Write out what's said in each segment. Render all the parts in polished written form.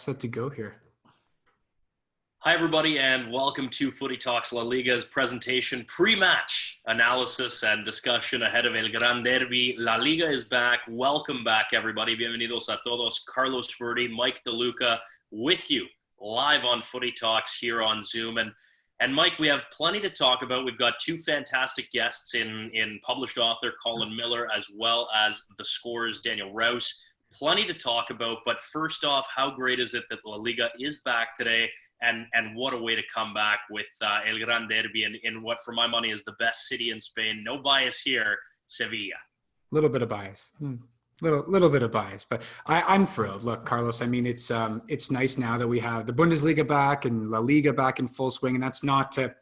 set to go here. Hi, everybody, and welcome to Footy Talks La Liga's presentation, pre-match analysis and discussion ahead of El Gran Derbi. La Liga is back. Welcome back, everybody. Bienvenidos a todos. Carlos Verde, Mike DeLuca with you live on Footy Talks here on Zoom. And Mike, we have plenty to talk about. We've got two fantastic guests in published author Colin Millar, as well as the Scorer's Daniel Rouse. Plenty to talk about, but first off, how great is it that La Liga is back today, and what a way to come back with El Gran Derbi in what, for my money, is the best city in Spain. No bias here, Sevilla. A little bit of bias. Little bit of bias, but I'm thrilled. Look, Carlos, I mean, it's nice now that we have the Bundesliga back and La Liga back in full swing, and that's not to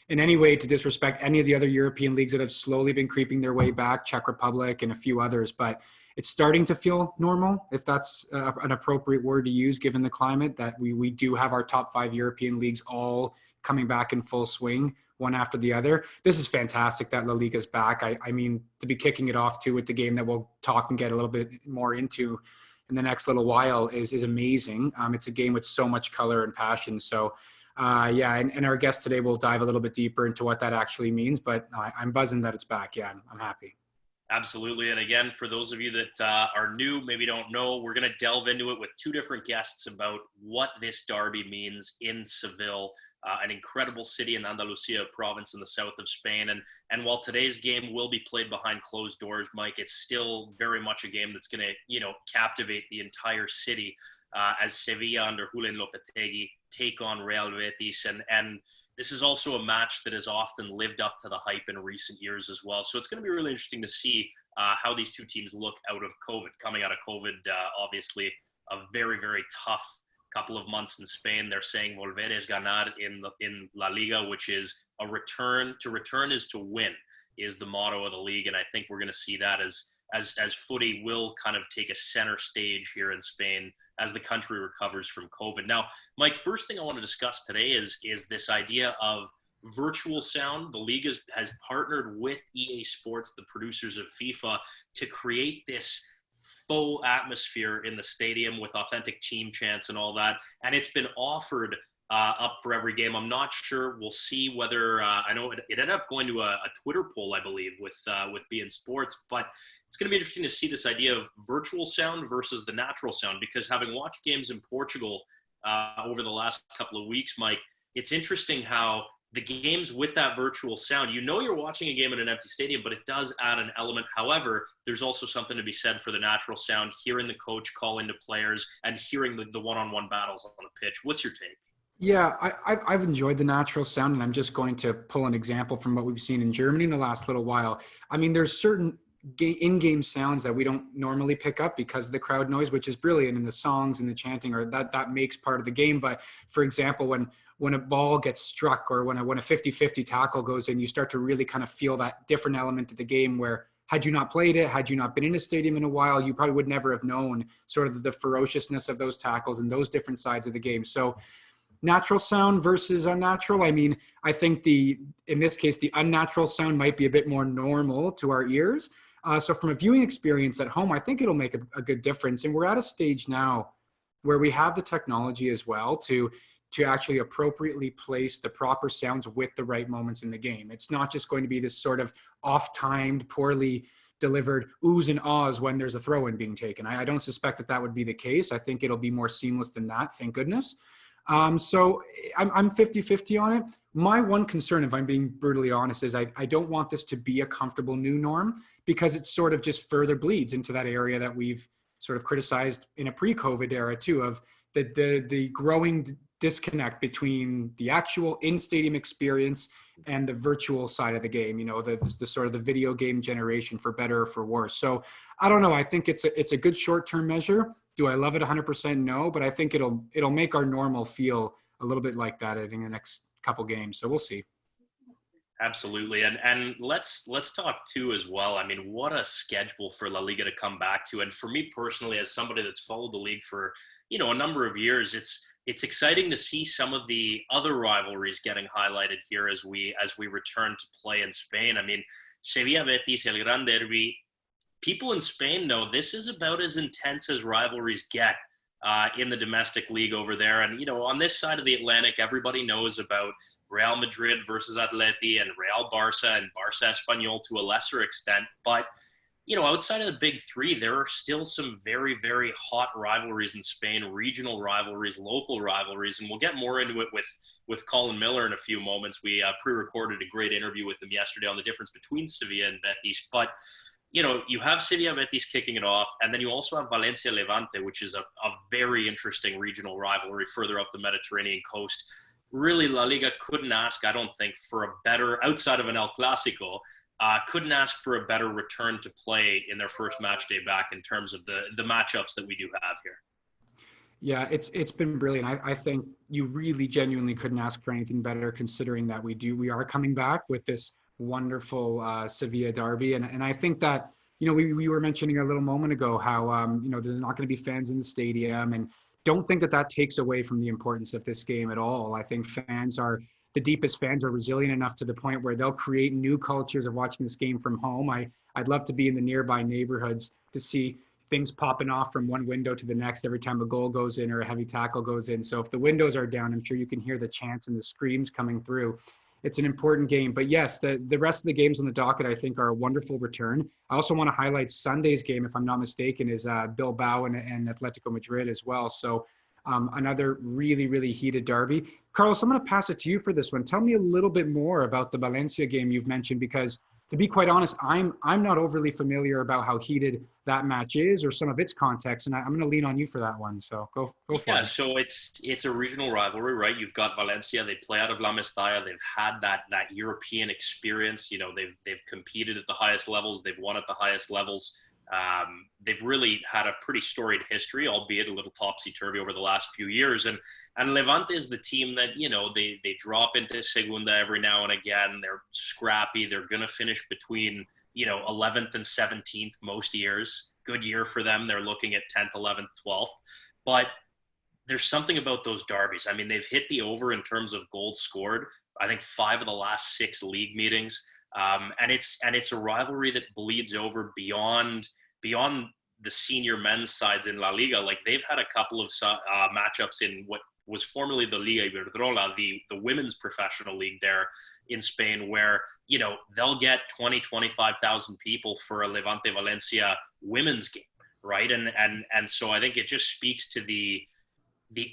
in any way to disrespect any of the other European leagues that have slowly been creeping their way back, Czech Republic and a few others, but it's starting to feel normal, if that's an appropriate word to use, given the climate, that we do have our top 5 European leagues all coming back in full swing, one after the other. This is fantastic that La Liga's back. I mean, to be kicking it off too with the game that we'll talk and get a little bit more into in the next little while is amazing. It's a game with so much color and passion. So and our guest today will dive a little bit deeper into what that actually means, but I'm buzzing that it's back. Yeah, I'm happy. Absolutely. And again, for those of you that are new, maybe don't know, we're going to delve into it with two different guests about what this derby means in Seville, an incredible city in Andalusia province in the south of Spain. And while today's game will be played behind closed doors, Mike, it's still very much a game that's going to, captivate the entire city as Sevilla under Julen Lopetegui take on Real Betis. And this is also a match that has often lived up to the hype in recent years as well. So it's going to be really interesting to see how these two teams look out of COVID. Coming out of COVID, obviously a very, very tough couple of months in Spain. They're saying volver es ganar in La Liga, which is a return. To return is to win, is the motto of the league. And I think we're going to see that as footy will kind of take a center stage here in Spain as the country recovers from COVID. Now, Mike, first thing I want to discuss today is this idea of virtual sound. The league has partnered with EA Sports, the producers of FIFA, to create this faux atmosphere in the stadium with authentic team chants and all that. And it's been offered up for every game. I'm not sure. We'll see whether I know it ended up going to a Twitter poll, I believe, with beIN Sports. But it's going to be interesting to see this idea of virtual sound versus the natural sound, because having watched games in Portugal over the last couple of weeks, Mike, it's interesting how the games with that virtual sound, you're watching a game in an empty stadium, but it does add an element. However, there's also something to be said for the natural sound, hearing the coach call into players and hearing the one-on-one battles on the pitch. What's your take? Yeah, I've enjoyed the natural sound, and I'm just going to pull an example from what we've seen in Germany in the last little while. I mean, there's certain in-game sounds that we don't normally pick up because of the crowd noise, which is brilliant, and the songs and the chanting, or that makes part of the game. But for example, when a ball gets struck, or when a 50-50 tackle goes in, you start to really kind of feel that different element of the game where, had you not played it, had you not been in a stadium in a while, you probably would never have known sort of the ferociousness of those tackles and those different sides of the game. So natural sound versus unnatural. I mean, I think in this case, the unnatural sound might be a bit more normal to our ears. So from a viewing experience at home, I think it'll make a good difference. And we're at a stage now where we have the technology as well to actually appropriately place the proper sounds with the right moments in the game. It's not just going to be this sort of off-timed, poorly delivered oohs and ahs when there's a throw-in being taken. I don't suspect that would be the case. I think it'll be more seamless than that, thank goodness. So I'm 50-50 on it. My one concern, if I'm being brutally honest, is I don't want this to be a comfortable new norm, because it sort of just further bleeds into that area that we've sort of criticized in a pre-COVID era too, of the growing disconnect between the actual in-stadium experience and the virtual side of the game, the sort of the video game generation, for better or for worse. So I don't know. I think it's a good short-term measure. Do I love it 100%? No, but I think it'll make our normal feel a little bit like that, I think, in the next couple games. So we'll see. Absolutely. And let's talk too as well. I mean, what a schedule for La Liga to come back to. And for me personally, as somebody that's followed the league for, a number of years, it's exciting to see some of the other rivalries getting highlighted here as we return to play in Spain. I mean, Sevilla Betis, El Gran Derbi, people in Spain know this is about as intense as rivalries get in the domestic league over there. And, on this side of the Atlantic, everybody knows about Real Madrid versus Atleti and Real Barca and Barça Espanyol to a lesser extent. But, outside of the big three, there are still some very, very hot rivalries in Spain, regional rivalries, local rivalries. And we'll get more into it with Colin Millar in a few moments. We pre-recorded a great interview with him yesterday on the difference between Sevilla and Betis. But you have Sevilla Betis kicking it off, and then you also have Valencia Levante, which is a very interesting regional rivalry further up the Mediterranean coast. Really, La Liga couldn't ask, I don't think, for a better, outside of an El Clasico, couldn't ask for a better return to play in their first match day back in terms of the matchups that we do have here. Yeah, it's been brilliant. I think you really genuinely couldn't ask for anything better, considering that we are coming back with this wonderful Sevilla derby. And I think that, we were mentioning a little moment ago how, there's not going to be fans in the stadium, and don't think that takes away from the importance of this game at all. I think the deepest fans are resilient enough to the point where they'll create new cultures of watching this game from home. I'd love to be in the nearby neighborhoods to see things popping off from one window to the next every time a goal goes in or a heavy tackle goes in. So if the windows are down, I'm sure you can hear the chants and the screams coming through. It's an important game. But yes, the rest of the games on the docket, I think, are a wonderful return. I also want to highlight Sunday's game, if I'm not mistaken, is Bilbao and Atletico Madrid as well. So another really, really heated derby. Carlos, I'm going to pass it to you for this one. Tell me a little bit more about the Valencia game you've mentioned, because to be quite honest, I'm not overly familiar about how heated that match is or some of its context, and I'm going to lean on you for that one. So go for it. Yeah, so it's a regional rivalry, right? You've got Valencia. They play out of La Mestalla. They've had that European experience. They've competed at the highest levels. They've won at the highest levels. They've really had a pretty storied history, albeit a little topsy-turvy over the last few years. And Levante is the team that, they drop into Segunda every now and again. They're scrappy. They're going to finish between, 11th and 17th most years. Good year for them. They're looking at 10th, 11th, 12th. But there's something about those derbies. I mean, they've hit the over in terms of goals scored. I think 5 of the last 6 league meetings. And it's a rivalry that bleeds over beyond the senior men's sides in La Liga. Like, they've had a couple of matchups in what was formerly the Liga Iberdrola, the women's professional league there in Spain, where, they'll get 25,000 people for a Levante Valencia women's game, right? And so I think it just speaks to the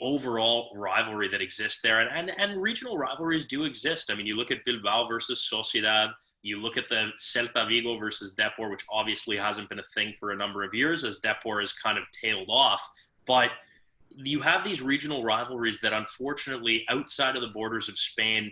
overall rivalry that exists there. And regional rivalries do exist. I mean, you look at Bilbao versus Sociedad, you look at the Celta Vigo versus Depor, which obviously hasn't been a thing for a number of years as Depor has kind of tailed off. But you have these regional rivalries that, unfortunately, outside of the borders of Spain,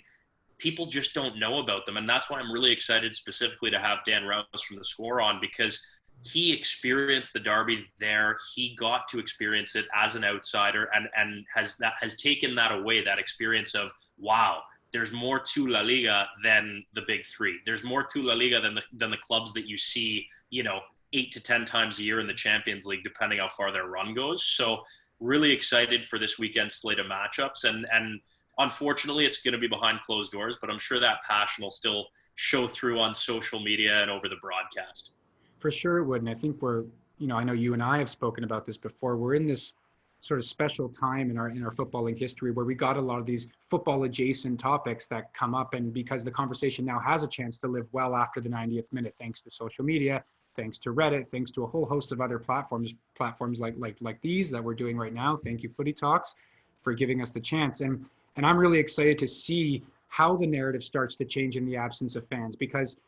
people just don't know about them. And that's why I'm really excited specifically to have Dan Rouse from The Score on, because he experienced the derby there. He got to experience it as an outsider and has taken that away, that experience of, wow, there's more to La Liga than the big three. There's more to La Liga than the clubs that you see, 8 to 10 times a year in the Champions League, depending how far their run goes. So really excited for this weekend's slate of matchups. And unfortunately, it's going to be behind closed doors, but I'm sure that passion will still show through on social media and over the broadcast. For sure it would. And I think I know you and I have spoken about this before. We're in this sort of special time in our footballing history where we got a lot of these football adjacent topics that come up. And because the conversation now has a chance to live well after the 90th minute, thanks to social media, thanks to Reddit, thanks to a whole host of other platforms like these that we're doing right now. Thank you, Footy Talks, for giving us the chance. And I'm really excited to see how the narrative starts to change in the absence of fans, because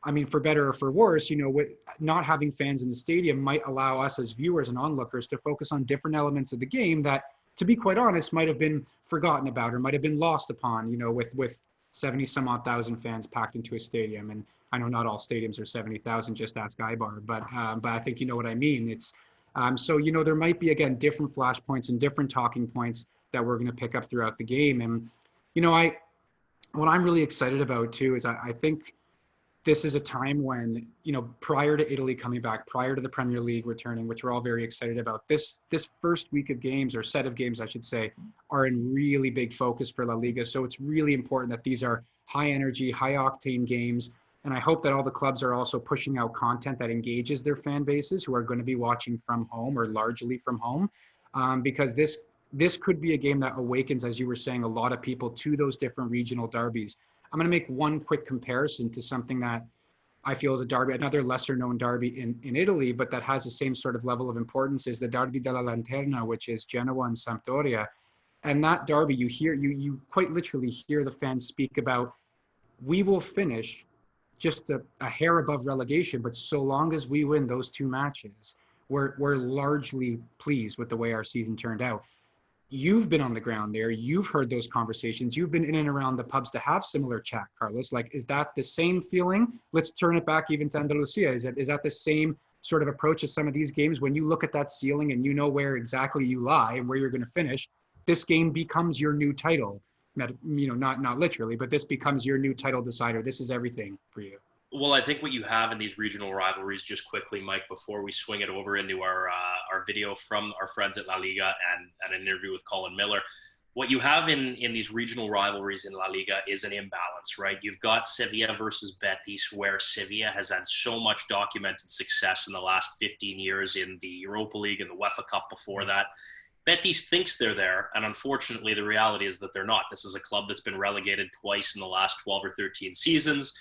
I mean, for better or for worse, with not having fans in the stadium might allow us as viewers and onlookers to focus on different elements of the game that, to be quite honest, might have been forgotten about or might have been lost upon, with 70 some odd thousand fans packed into a stadium. And I know not all stadiums are 70,000, just ask Ibar, but I think you know what I mean. It's so, there might be, again, different flashpoints and different talking points that we're going to pick up throughout the game. And, what I'm really excited about too is I think this is a time when, prior to Italy coming back, prior to the Premier League returning, which we're all very excited about, this first week of games, or set of games, I should say, are in really big focus for La Liga. So it's really important that these are high energy, high octane games. And I hope that all the clubs are also pushing out content that engages their fan bases who are going to be watching from home or largely from home. because this could be a game that awakens, as you were saying, a lot of people to those different regional derbies. I'm going to make one quick comparison to something that I feel is a derby, another lesser known derby in Italy, but that has the same sort of level of importance, is the Derby della Lanterna, which is Genoa and Sampdoria. And that derby, you quite literally hear the fans speak about, we will finish just a hair above relegation, but so long as we win those two matches, we're largely pleased with the way our season turned out. You've been on the ground there. You've heard those conversations. You've been in and around the pubs to have similar chat, Carlos. Like, is that the same feeling? Let's turn it back even to Andalusia. Is that the same sort of approach as some of these games? When you look at that ceiling and you know where exactly you lie and where you're going to finish, this game becomes your new title. Not literally, but this becomes your new title decider. This is everything for you. Well, I think what you have in these regional rivalries, just quickly, Mike, before we swing it over into our video from our friends at La Liga and an interview with Colin Millar, what you have in these regional rivalries in La Liga is an imbalance, right? You've got Sevilla versus Betis, where Sevilla has had so much documented success in the last 15 years in the Europa League and the UEFA Cup before that. Betis thinks they're there, and unfortunately, the reality is that they're not. This is a club that's been relegated twice in the last 12 or 13 seasons.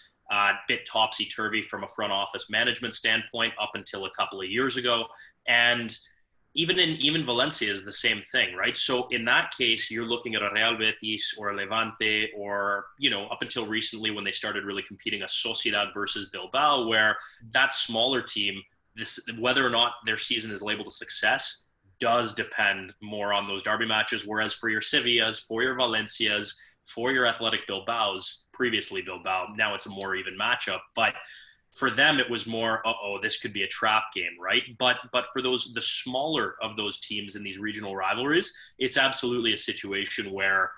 Bit topsy-turvy from a front office management standpoint up until a couple of years ago. And even Valencia is the same thing, right? So in that case, you're looking at a Real Betis or a Levante, or, up until recently when they started really competing, a Sociedad versus Bilbao, where that smaller team, whether or not their season is labeled a success, does depend more on those derby matches. Whereas for your Sevillas, for your Valencias, for your Athletic Bilbaos, previously Bilbao, now it's a more even matchup. But for them, it was more, this could be a trap game, right? But for the smaller of those teams in these regional rivalries, it's absolutely a situation where,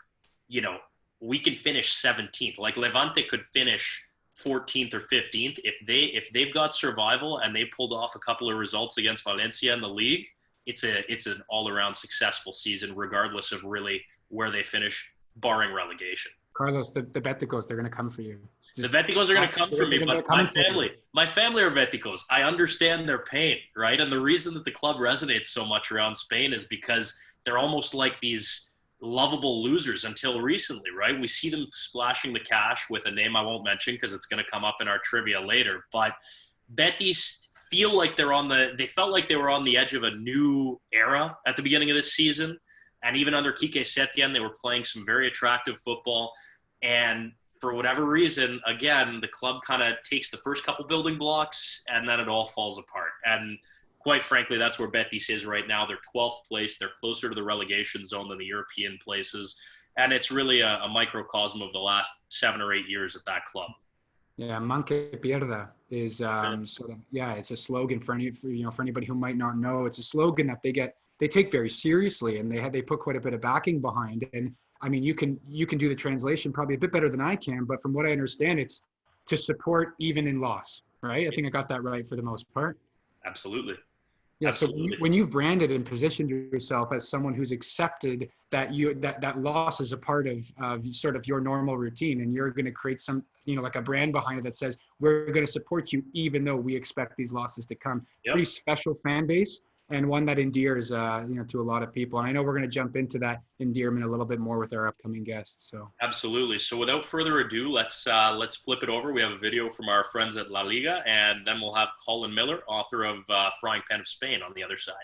we can finish 17th. Like Levante could finish 14th or 15th if they've got survival and they pulled off a couple of results against Valencia in the league. It's an all-around successful season, regardless of really where they finish, barring relegation. Carlos, the Beticos, they're going to come for you. The Beticos are going to come for me, but my family are Beticos. I understand their pain, right? And the reason that the club resonates so much around Spain is because they're almost like these lovable losers until recently, right? We see them splashing the cash with a name I won't mention because it's going to come up in our trivia later. But Betis felt like they were on the edge of a new era at the beginning of this season. And even under Quique Setien, they were playing some very attractive football. And for whatever reason, again, the club kind of takes the first couple building blocks and then it all falls apart. And quite frankly, that's where Betis is right now. They're 12th place. They're closer to the relegation zone than the European places. And it's really a microcosm of the last 7 or 8 years at that club. Yeah, Manque Pierda is it's a slogan for anybody who might not know. It's a slogan that they take very seriously, and they put quite a bit of backing behind. And I mean, you can do the translation probably a bit better than I can, but from what I understand, it's to support even in loss, right? I think I got that right for the most part. Absolutely. Yeah. Absolutely. So when you've branded and positioned yourself as someone who's accepted that that loss is a part of sort of your normal routine, and you're going to create some, like a brand behind it that says, we're going to support you even though we expect these losses to come. Yep. Pretty special fan base, and one that endears, to a lot of people. And I know we're going to jump into that endearment a little bit more with our upcoming guests. So absolutely. So without further ado, let's flip it over. We have a video from our friends at La Liga, and then we'll have Colin Millar, author of Frying Pan of Spain, on the other side.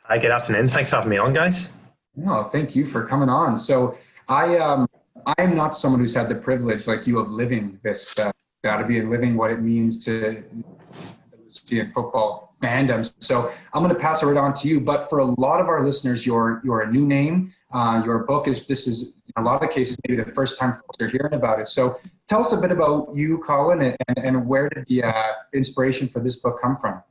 Hi, good afternoon. Thanks for having me on, guys. No, thank you for coming on. So I am not someone who's had the privilege like you of living this derby and living what it means to see in football fandom. So I'm going to pass it right on to you. But for a lot of our listeners, you're a new name. Your book this is in a lot of cases maybe the first time folks are hearing about it. So tell us a bit about you, Colin, and where did the inspiration for this book come from?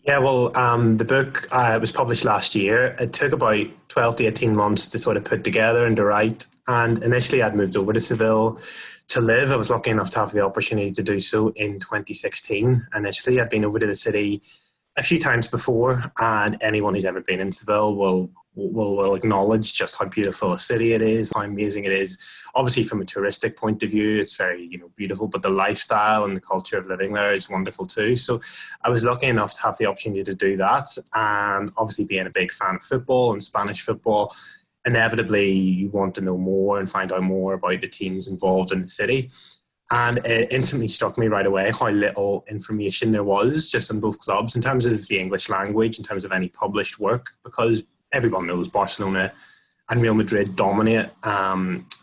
Yeah, well, the book was published last year. It took about 12 to 18 months to sort of put together and to write. And initially, I'd moved over to Seville to live. I was lucky enough to have the opportunity to do so in 2016. Initially, I'd been over to the city a few times before, and anyone who's ever been in Seville will acknowledge just how beautiful a city it is, how amazing it is. Obviously, from a touristic point of view, it's very beautiful, but the lifestyle and the culture of living there is wonderful too. So I was lucky enough to have the opportunity to do that, and obviously being a big fan of football and Spanish football, inevitably you want to know more and find out more about the teams involved in the city. And it instantly struck me right away how little information there was just on both clubs in terms of the English language, in terms of any published work, because everyone knows Barcelona and Real Madrid dominate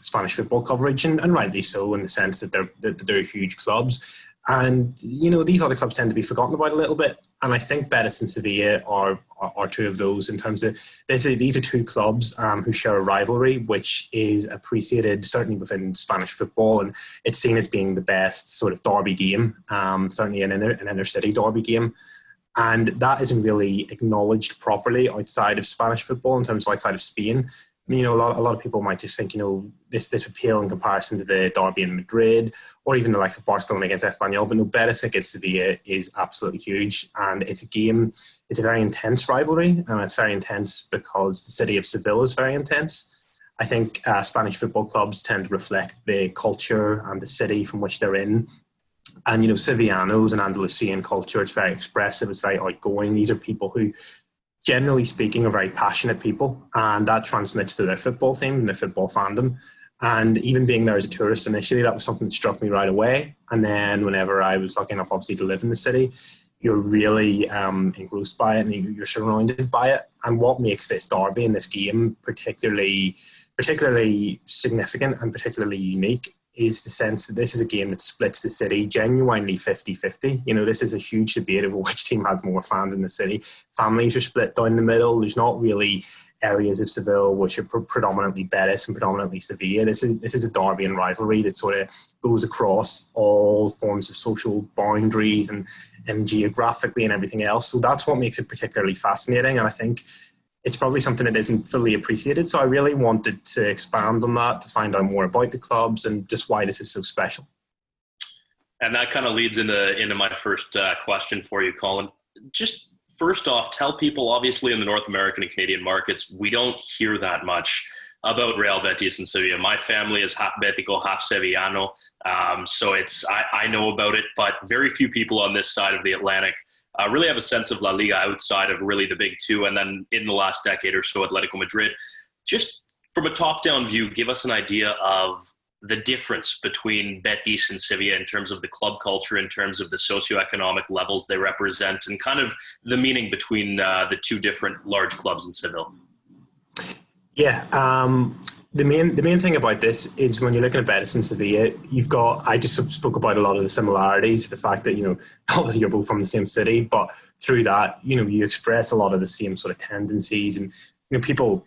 Spanish football coverage, and rightly so, in the sense that they're huge clubs. And, these other clubs tend to be forgotten about a little bit. And I think Betis and Sevilla are two of those in terms of these are two clubs who share a rivalry, which is appreciated certainly within Spanish football. And it's seen as being the best sort of derby game, certainly an inner city derby game. And that isn't really acknowledged properly outside of Spanish football, in terms of outside of Spain. A lot of people might just think, this would pale in comparison to the derby in Madrid, or even the likes of Barcelona against Espanyol. But no, Betis against Sevilla is absolutely huge. And it's a very intense rivalry. And it's very intense because the city of Seville is very intense. I think Spanish football clubs tend to reflect the culture and the city from which they're in. And, Sevillanos and Andalusian culture, it's very expressive, it's very outgoing. These are people who, generally speaking, are very passionate people, and that transmits to their football team and their football fandom. And even being there as a tourist initially, that was something that struck me right away. And then whenever I was lucky enough, obviously, to live in the city, you're really engrossed by it, and you're surrounded by it. And what makes this derby and this game particularly significant and particularly unique is the sense that this is a game that splits the city genuinely 50-50. This is a huge debate over which team had more fans in the city. Families are split down the middle. There's not really areas of Seville which are predominantly Betis and predominantly Sevilla. This is a derby and rivalry that sort of goes across all forms of social boundaries and geographically and everything else. So that's what makes it particularly fascinating. And I think it's probably something that isn't fully appreciated. So I really wanted to expand on that, to find out more about the clubs and just why this is so special. And that kind of leads into my first question for you, Colin. Just first off, tell people, obviously in the North American and Canadian markets, we don't hear that much about Real Betis and Sevilla. My family is half Betico, half Sevillano. So I know about it, but very few people on this side of the Atlantic really have a sense of LaLiga outside of really the big two, and then in the last decade or so, Atletico Madrid. Just from a top-down view, give us an idea of the difference between Betis and Sevilla in terms of the club culture, in terms of the socioeconomic levels they represent, and kind of the meaning between the two different large clubs in Seville. Yeah, the main thing about this is when you're looking at Betis and Sevilla, I just spoke about a lot of the similarities, the fact that, obviously you're both from the same city, but through that, you express a lot of the same sort of tendencies, and, people,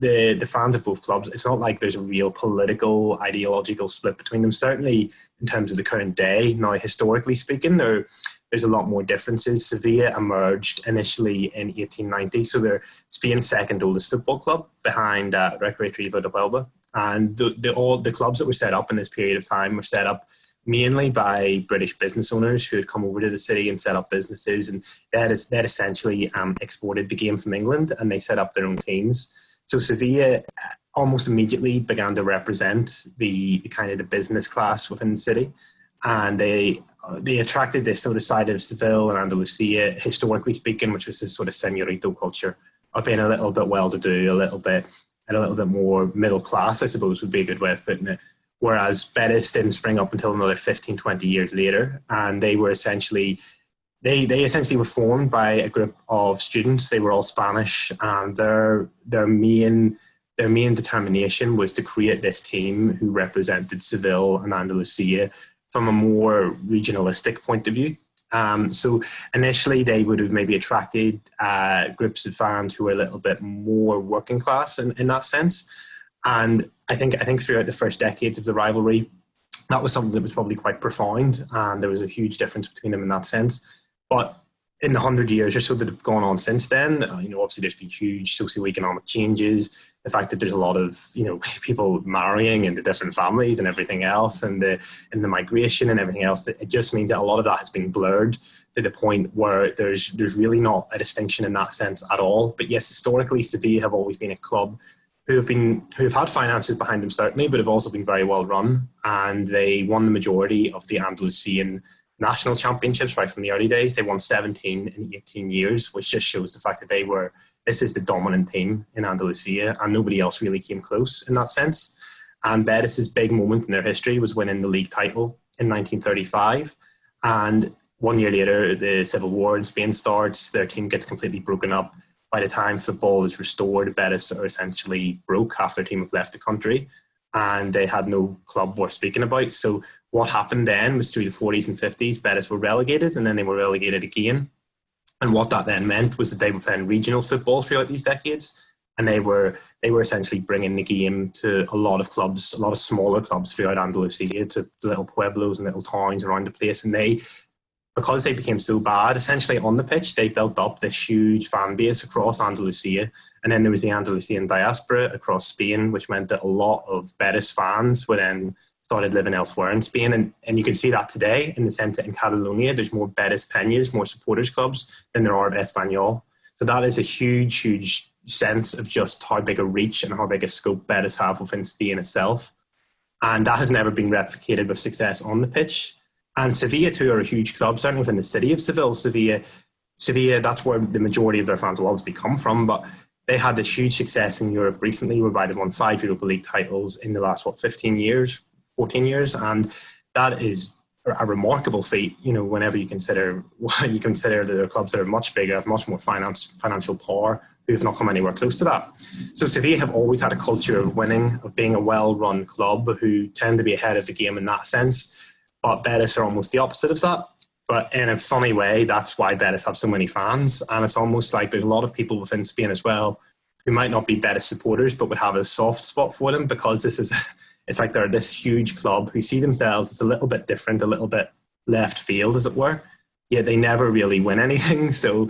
the fans of both clubs, it's not like there's a real political, ideological split between them. Certainly in terms of the current day, now historically speaking, there's a lot more differences. Sevilla emerged initially in 1890, so they're Spain's second oldest football club behind Recreativo de Huelva. And the clubs that were set up in this period of time were set up mainly by British business owners who had come over to the city and set up businesses, and they had essentially exported the game from England, and they set up their own teams. So Sevilla almost immediately began to represent the kind of the business class within the city, and they attracted this sort of side of Seville and Andalusia, historically speaking, which was this sort of señorito culture of being a little bit well-to-do, a little bit more middle class, I suppose would be a good way of putting it. Whereas Betis didn't spring up until another 15, 20 years later, and they were essentially they essentially were formed by a group of students. They were all Spanish, and their main determination was to create this team who represented Seville and Andalusia from a more regionalistic point of view. So initially they would have maybe attracted groups of fans who were a little bit more working class in that sense. And I think throughout the first decades of the rivalry, that was something that was probably quite profound, and there was a huge difference between them in that sense. But in the 100 years or so that have gone on since then, obviously there's been huge socioeconomic changes. The fact that there's a lot of, people marrying into different families and everything else, and the migration and everything else, it just means that a lot of that has been blurred to the point where there's really not a distinction in that sense at all. But yes, historically, Sevilla have always been a club who have had finances behind them, certainly, but have also been very well run, and they won the majority of the Andalusian national championships right from the early days. They won 17 in 18 years, which just shows the fact that this is the dominant team in Andalusia, and nobody else really came close in that sense. And Betis' big moment in their history was winning the league title in 1935. And 1 year later, the civil war in Spain starts. Their team gets completely broken up. By the time football is restored, Betis are essentially broke. Half their team have left the country, and they had no club worth speaking about. So what happened then was through the 40s and 50s, Betis were relegated, and then they were relegated again. And what that then meant was that they were playing regional football throughout these decades, and they were essentially bringing the game to a lot of clubs, a lot of smaller clubs throughout Andalusia, to little pueblos and little towns around the place. And because they became so bad, essentially on the pitch, they built up this huge fan base across Andalusia. And then there was the Andalusian diaspora across Spain, which meant that a lot of Betis fans were then started living elsewhere in Spain. And you can see that today in the sense that in Catalonia, there's more Betis Peñas, more supporters clubs than there are of Espanyol. So that is a huge, huge sense of just how big a reach and how big a scope Betis have within Spain itself. And that has never been replicated with success on the pitch. And Sevilla too are a huge club, certainly within the city of Seville. Sevilla, that's where the majority of their fans will obviously come from, but they had this huge success in Europe recently, whereby they've won 5 Europa League titles in the last, 14 years, and that is a remarkable feat, whenever you consider that there are clubs that are much bigger, have much more financial power, who have not come anywhere close to that. So Sevilla have always had a culture of winning, of being a well-run club who tend to be ahead of the game in that sense. But Betis are almost the opposite of that. But in a funny way, that's why Betis have so many fans. And it's almost like there's a lot of people within Spain as well who might not be Betis supporters, but would have a soft spot for them, because it's like they're this huge club who see themselves as a little bit different, a little bit left field, as it were. Yet they never really win anything. So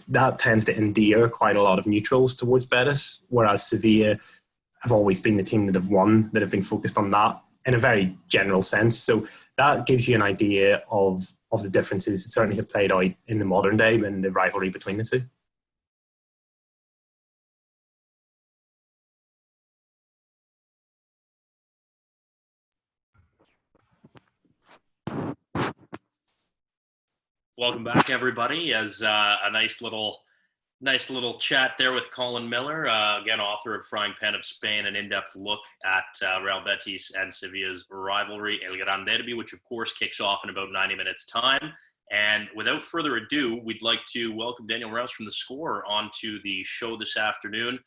that tends to endear quite a lot of neutrals towards Betis, whereas Sevilla have always been the team that have won, that have been focused on that in a very general sense. So that gives you an idea of the differences that certainly have played out in the modern day in the rivalry between the two. Welcome back, everybody, as a nice little chat there with Colin Millar, again, author of Frying Pan of Spain, an in-depth look at Real Betis and Sevilla's rivalry, El Gran Derbi, which of course kicks off in about 90 minutes time. And without further ado, we'd like to welcome Daniel Rouse from The Score onto the show this afternoon.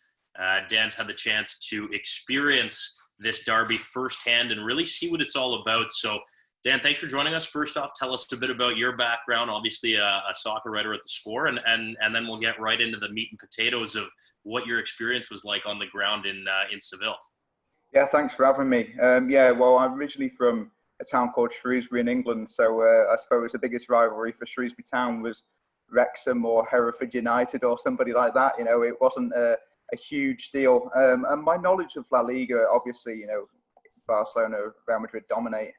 Dan's had the chance to experience this derby firsthand and really see what it's all about. So Dan, thanks for joining us. First off, tell us a bit about your background, obviously a soccer writer at The Score, and then we'll get right into the meat and potatoes of what your experience was like on the ground in Seville. Yeah, thanks for having me. Well, I'm originally from a town called Shrewsbury in England, so I suppose the biggest rivalry for Shrewsbury Town was Wrexham or Hereford United or somebody like that. It wasn't a huge deal. And my knowledge of La Liga, obviously, Barcelona, Real Madrid dominate.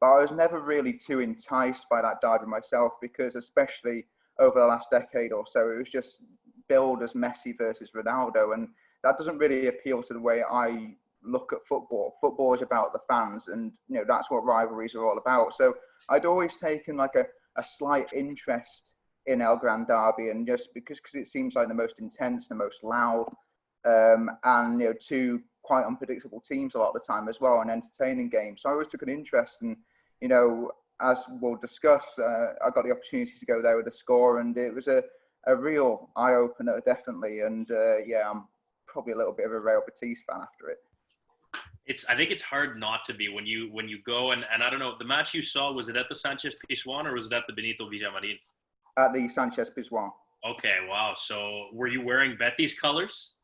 But I was never really too enticed by that derby myself, because especially over the last decade or so, it was just billed as Messi versus Ronaldo. And that doesn't really appeal to the way I look at football. Football is about the fans, and that's what rivalries are all about. So I'd always taken like a slight interest in El Gran Derbi, and just because it seems like the most intense, the most loud, and two quite unpredictable teams a lot of the time as well, and entertaining games. So I always took an interest, and as we'll discuss, I got the opportunity to go there with a score, and it was a real eye opener, definitely. And yeah, I'm probably a little bit of a Real Betis fan after it. I think it's hard not to be when you go and I don't know, the match you saw, was it at the Sanchez Pizjuan or was it at the Benito Villamarin? At the Sanchez Pizjuan. Okay, wow. So were you wearing Betis colors?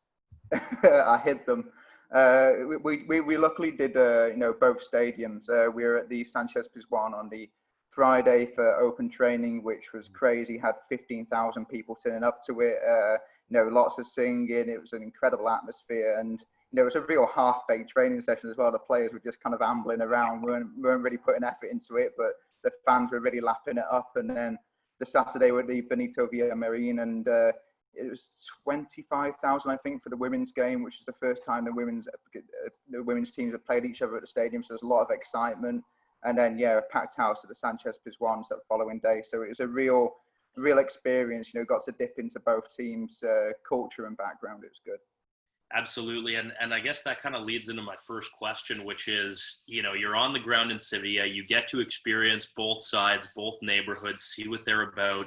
I hid them. We luckily did both stadiums. We were at the Sanchez Pizjuan on the Friday for open training, which was crazy. Had 15,000 people turning up to it. Lots of singing. It was an incredible atmosphere, and it was a real half-baked training session as well. The players were just kind of ambling around, weren't really putting effort into it, but the fans were really lapping it up. And then the Saturday with the Benito Villamarin, and it was 25,000, I think, for the women's game, which is the first time the women's teams have played each other at the stadium. So there's a lot of excitement. And then, yeah, a packed house at the Sanchez Pizjuan the following day. So it was a real experience. Got to dip into both teams' culture and background. It was good. Absolutely. And I guess that kind of leads into my first question, which is, you're on the ground in Sevilla. You get to experience both sides, both neighborhoods, see what they're about.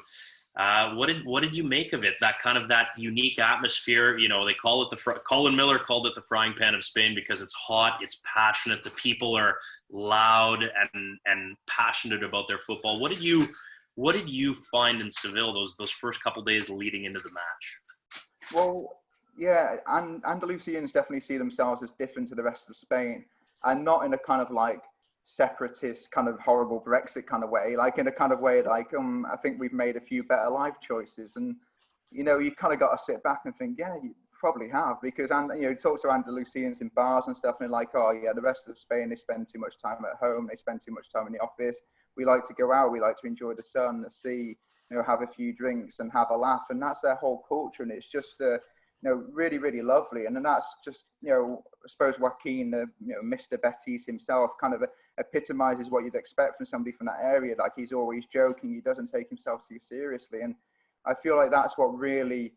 What did you make of it? That unique atmosphere. They call it Colin Millar called it the frying pan of Spain because it's hot, it's passionate. The people are loud and passionate about their football. What did you find in Seville those first couple days leading into the match? Well, yeah, and Andalusians definitely see themselves as different to the rest of Spain, and not in a kind of like separatist kind of horrible Brexit kind of way, like in a kind of way like I think we've made a few better life choices, and you kind of got to sit back and think, yeah, you probably have, because you talk to Andalusians in bars and stuff, and they're like, oh yeah, the rest of Spain, they spend too much time at home, they spend too much time in the office. We like to go out, we like to enjoy the sun, the sea, have a few drinks and have a laugh, and that's their whole culture, and it's just really, really lovely. And then that's just, I suppose Joaquin, Mr. Betis himself, kind of epitomizes what you'd expect from somebody from that area. Like, he's always joking, he doesn't take himself too seriously. And I feel like that's what really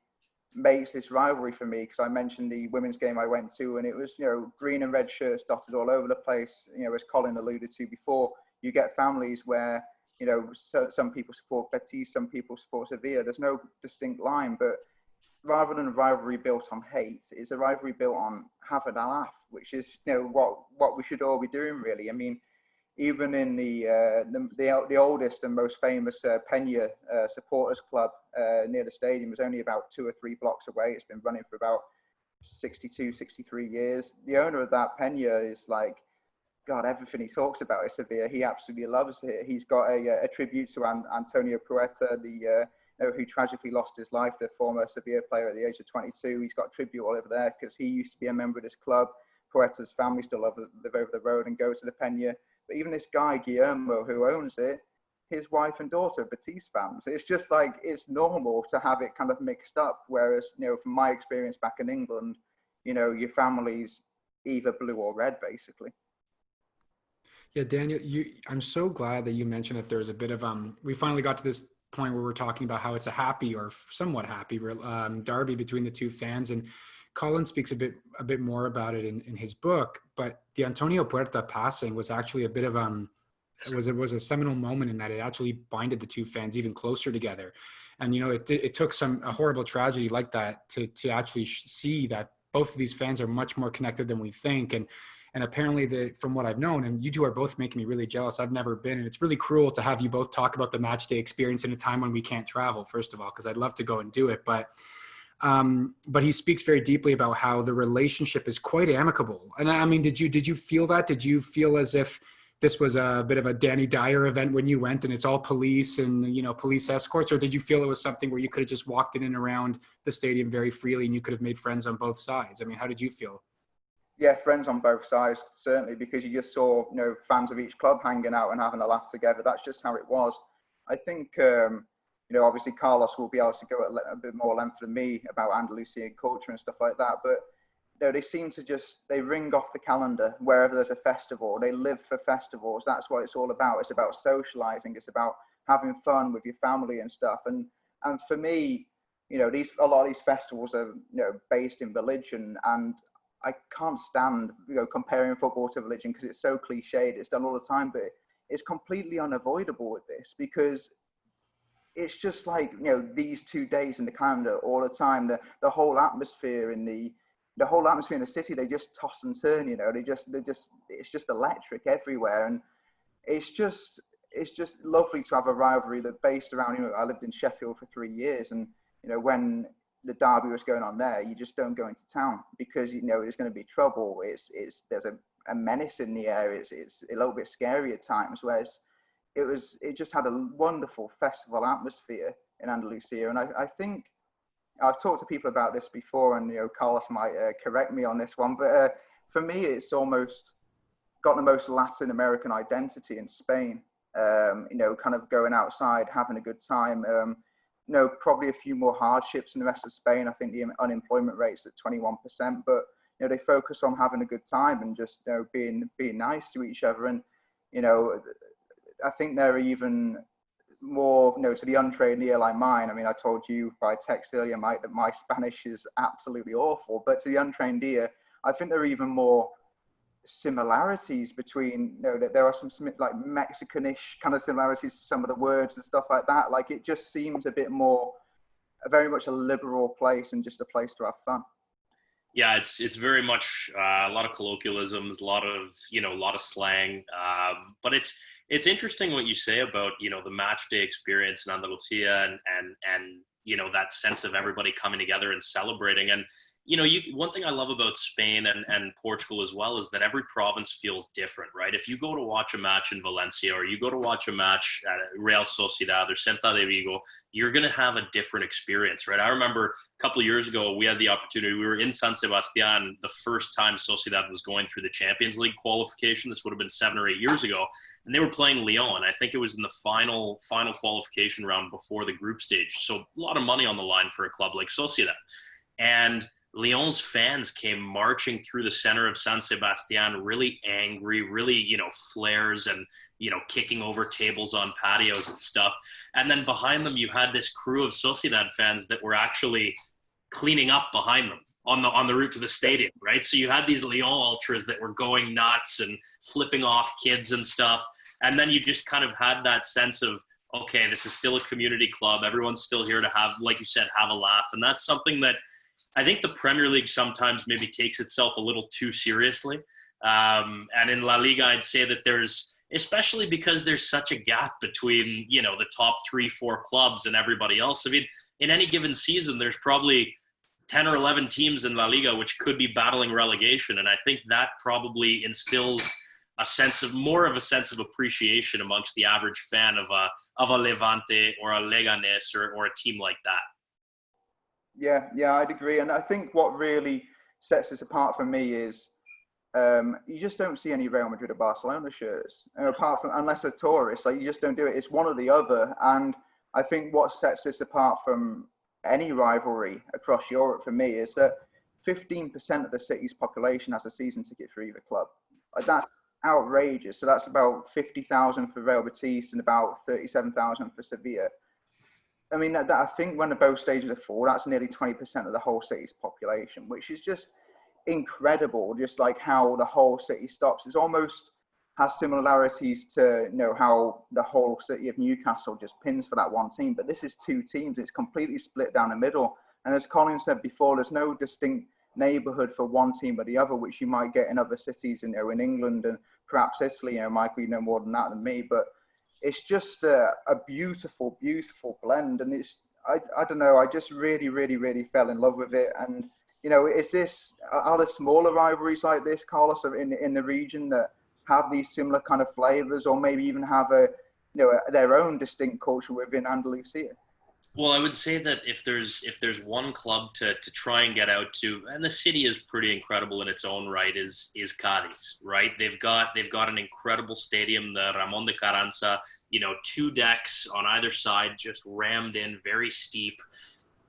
makes this rivalry for me, because I mentioned the women's game I went to, and it was, green and red shirts dotted all over the place. As Colin alluded to before, you get families where, some people support Betis, some people support Sevilla. There's no distinct line, but rather than a rivalry built on hate, it's a rivalry built on having a laugh, which is what we should all be doing, really. I mean, even in the oldest and most famous Peña supporters club near the stadium is only about 2 or 3 blocks away. It's been running for about 62, 63 years. The owner of that Peña is like, God, everything he talks about is Sevilla. He absolutely loves it. He's got a tribute to Antonio Puerta, who tragically lost his life, the former Sevilla player at the age of 22. He's got a tribute all over there because he used to be a member of this club. Puerta's family still live over the road and go to the Peña. But even this guy, Guillermo, who owns it, his wife and daughter are Betis fans. It's just like, it's normal to have it kind of mixed up. Whereas, from my experience back in England, your family's either blue or red, basically. Yeah, Daniel, I'm so glad that you mentioned that there's a bit of, we finally got to this point where we're talking about how it's a happy or somewhat happy derby between the two fans. And Colin speaks a bit more about it in his book, but the Antonio Puerta passing was actually a bit of, it was a seminal moment in that it actually binded the two fans even closer together. And, it took a horrible tragedy like that to actually see that both of these fans are much more connected than we think. And apparently, from what I've known, and you two are both making me really jealous. I've never been, and it's really cruel to have you both talk about the match day experience in a time when we can't travel, first of all, because I'd love to go and do it. But he speaks very deeply about how the relationship is quite amicable. And I mean, did you feel that? Did you feel as if this was a bit of a Danny Dyer event when you went and it's all police and, police escorts? Or did you feel it was something where you could have just walked in and around the stadium very freely and you could have made friends on both sides? I mean, how did you feel? Yeah, friends on both sides, certainly, because you just saw, fans of each club hanging out and having a laugh together. That's just how it was. I think, obviously Carlos will be able to go at a bit more length than me about Andalusian culture and stuff like that. But they seem to they ring off the calendar wherever there's a festival. They live for festivals. That's what it's all about. It's about socializing. It's about having fun with your family and stuff. And for me, a lot of these festivals are, based in religion, and I can't stand, comparing football to religion because it's so cliched. It's done all the time, but is completely unavoidable with this, because it's just like, these 2 days in the calendar all the time, the whole atmosphere in the whole atmosphere in the city, they just toss and turn, it's just electric everywhere. And it's just lovely to have a rivalry that's based around, I lived in Sheffield for 3 years, and, when the derby was going on there, you just don't go into town, because, there's going to be trouble. There's a menace in the air. It's a little bit scary at times, whereas it just had a wonderful festival atmosphere in Andalusia. And I think I've talked to people about this before, and Carlos might correct me on this one, but for me, it's almost got the most Latin American identity in Spain. Kind of going outside, having a good time. Probably a few more hardships in the rest of Spain. I think the unemployment rate's at 21%, but they focus on having a good time and just being nice to each other. And I think they're even more, to the untrained ear like mine. I mean, I told you by text earlier, Mike, that my Spanish is absolutely awful. But to the untrained ear, I think there are even more similarities between, that there are some like Mexicanish kind of similarities to some of the words and stuff like that. Like, it just seems a bit more, very much a liberal place and just a place to have fun. Yeah, it's very much a lot of colloquialisms, a lot of slang, but it's interesting what you say about the match day experience in Andalusia and that sense of everybody coming together and celebrating. And one thing I love about Spain and Portugal as well is that every province feels different, right? If you go to watch a match in Valencia, or you go to watch a match at Real Sociedad or Celta de Vigo, you're going to have a different experience, right? I remember a couple of years ago, we had the opportunity, we were in San Sebastián the first time Sociedad was going through the Champions League qualification. This would have been 7 or 8 years ago. And they were playing Lyon. I think it was in the final qualification round before the group stage. So a lot of money on the line for a club like Sociedad. And Lyon's fans came marching through the center of San Sebastián, really angry, really, flares and, kicking over tables on patios and stuff. And then behind them, you had this crew of Sociedad fans that were actually cleaning up behind them on the route to the stadium, right? So you had these Lyon ultras that were going nuts and flipping off kids and stuff. And then you just kind of had that sense of, okay, this is still a community club. Everyone's still here to have, like you said, have a laugh. And that's something that I think the Premier League sometimes maybe takes itself a little too seriously. And in La Liga, I'd say that there's, especially because there's such a gap between, the top 3-4 clubs and everybody else. I mean, in any given season, there's probably 10 or 11 teams in La Liga which could be battling relegation. And I think that probably instills more of a sense of appreciation amongst the average fan of a Levante or a Leganés or a team like that. Yeah, I'd agree. And I think what really sets this apart for me is you just don't see any Real Madrid or Barcelona shirts, apart from, unless they're tourists. Like, you just don't do it. It's one or the other. And I think what sets this apart from any rivalry across Europe for me is that 15% of the city's population has a season ticket for either club. Like, that's outrageous. So that's about 50,000 for Real Betis and about 37,000 for Sevilla. I mean, I think when the both stages are full, that's nearly 20% of the whole city's population, which is just incredible. Just like how the whole city stops. It almost has similarities to, how the whole city of Newcastle just pins for that one team. But this is two teams. It's completely split down the middle. And as Colin said before, there's no distinct neighbourhood for one team or the other, which you might get in other cities, in England and perhaps Italy. Michael, you know more than that than me, but it's just a beautiful, beautiful blend. And I don't know, I just really, really, really fell in love with it. And, are there smaller rivalries like this, Carlos, in the region that have these similar kind of flavours, or maybe even have their own distinct culture within Andalusia? Well, I would say that if there's one club to try and get out to, and the city is pretty incredible in its own right, is Cádiz, right? They've got an incredible stadium, the Ramón de Carranza, 2 decks on either side, just rammed in, very steep.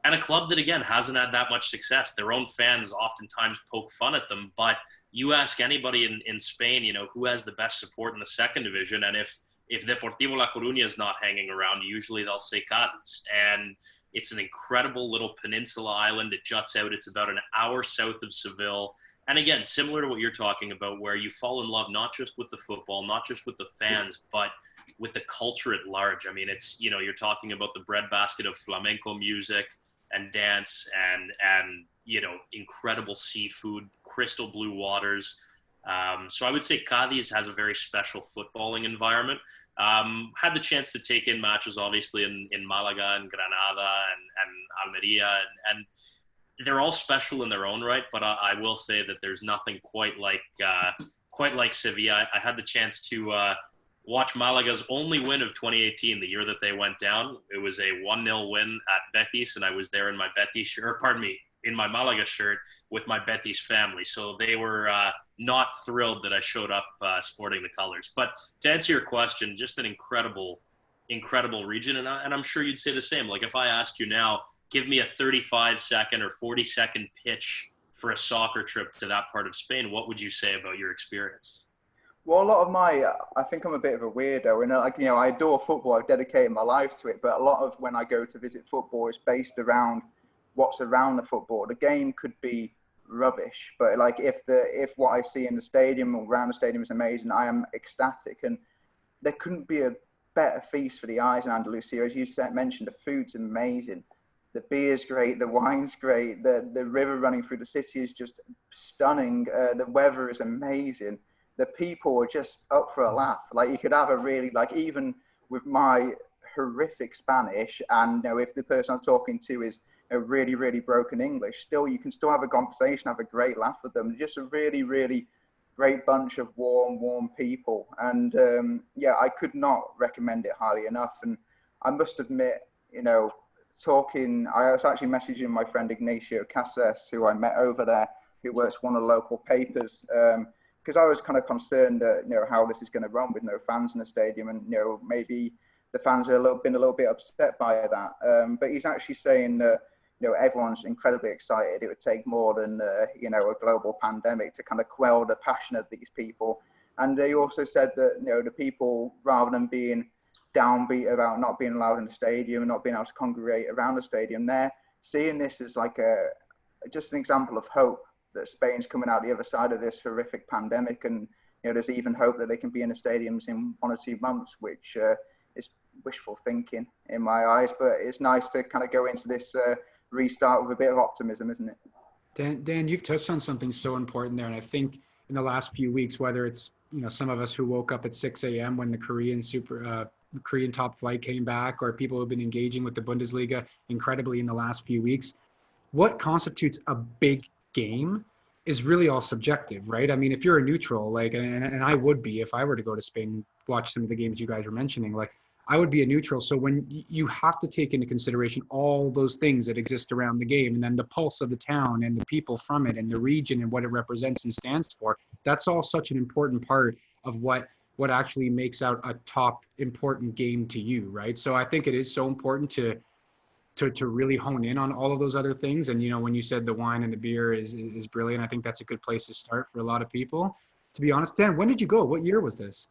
And a club that, again, hasn't had that much success. Their own fans oftentimes poke fun at them, but you ask anybody in Spain, who has the best support in the second division, and if Deportivo La Coruña is not hanging around, usually they'll say Cádiz. And it's an incredible little peninsula island. It juts out. It's about an hour south of Seville. And again, similar to what you're talking about, where you fall in love not just with the football, not just with the fans, but with the culture at large. I mean, it's, you're talking about the breadbasket of flamenco music and dance and incredible seafood, crystal blue waters. So I would say Cadiz has a very special footballing environment. Had the chance to take in matches, obviously, in Malaga and Granada and Almeria, and they're all special in their own right. But I will say that there's nothing quite like Sevilla. I had the chance to watch Malaga's only win of 2018, the year that they went down. It was a 1-0 win at Betis, and I was there in my Betis shirt, in my Malaga shirt with my Betis family. So they were not thrilled that I showed up sporting the colors. But to answer your question, just an incredible region. And I'm sure you'd say the same. Like, if I asked you now, give me a 35-second or 40-second pitch for a soccer trip to that part of Spain, what would you say about your experience? Well, a lot of I think I'm a bit of a weirdo, and I adore football. I've dedicated my life to it, but a lot of when I go to visit football is based around what's around the football. The game could be rubbish, but like if what I see in the stadium or around the stadium is amazing, I am ecstatic. And there couldn't be a better feast for the eyes in Andalusia. As you mentioned, the food's amazing. The beer's great, the wine's great, the river running through the city is just stunning. The weather is amazing. The people are just up for a laugh. Like, you could have a really, like, even with my horrific Spanish, and if the person I'm talking to is a really, really broken English, you can still have a conversation, have a great laugh with them. Just a really, really great bunch of warm people. And I could not recommend it highly enough. And I must admit, I was actually messaging my friend Ignacio Casas, who I met over there, who works for one of the local papers, because I was kind of concerned that, how this is going to run with no fans in the stadium, and, maybe the fans are been a little bit upset by that. But he's actually saying that, everyone's incredibly excited. It would take more than, a global pandemic to kind of quell the passion of these people. And they also said that, the people, rather than being downbeat about not being allowed in the stadium and not being able to congregate around the stadium, they're seeing this as like just an example of hope, that Spain's coming out the other side of this horrific pandemic. And, there's even hope that they can be in the stadiums in 1 or 2 months, which is wishful thinking in my eyes. But it's nice to kind of go into this restart with a bit of optimism, isn't it? Dan, you've touched on something so important there. And I think in the last few weeks, whether it's, some of us who woke up at 6 a.m. when the Korean top flight came back, or people who've been engaging with the Bundesliga incredibly in the last few weeks, what constitutes a big game is really all subjective, right? I mean, if you're a neutral, like, and I would be if I were to go to Spain and watch some of the games you guys were mentioning, like, I would be a neutral. So when you have to take into consideration all those things that exist around the game, and then the pulse of the town and the people from it and the region and what it represents and stands for, that's all such an important part of what actually makes out a top important game to you, right? So I think it is so important to really hone in on all of those other things. And, when you said the wine and the beer is brilliant, I think that's a good place to start for a lot of people. To be honest, Dan, when did you go? What year was this?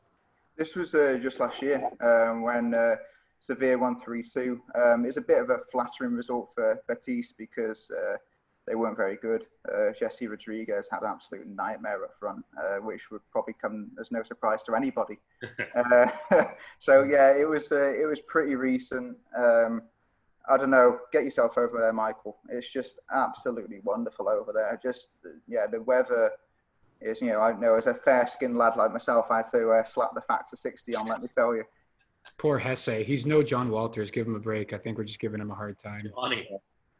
This was just last year when Sevilla won 3-2. It's a bit of a flattering result for Betis because they weren't very good. Jesse Rodriguez had an absolute nightmare up front, which would probably come as no surprise to anybody. So yeah, it was pretty recent. I don't know. Get yourself over there, Michael. It's just absolutely wonderful over there. Just the weather is, I know as a fair-skinned lad like myself, I had to slap the factor 60 on. Let me tell you. Poor Hesse. He's no John Walters. Give him a break. I think we're just giving him a hard time. Funny.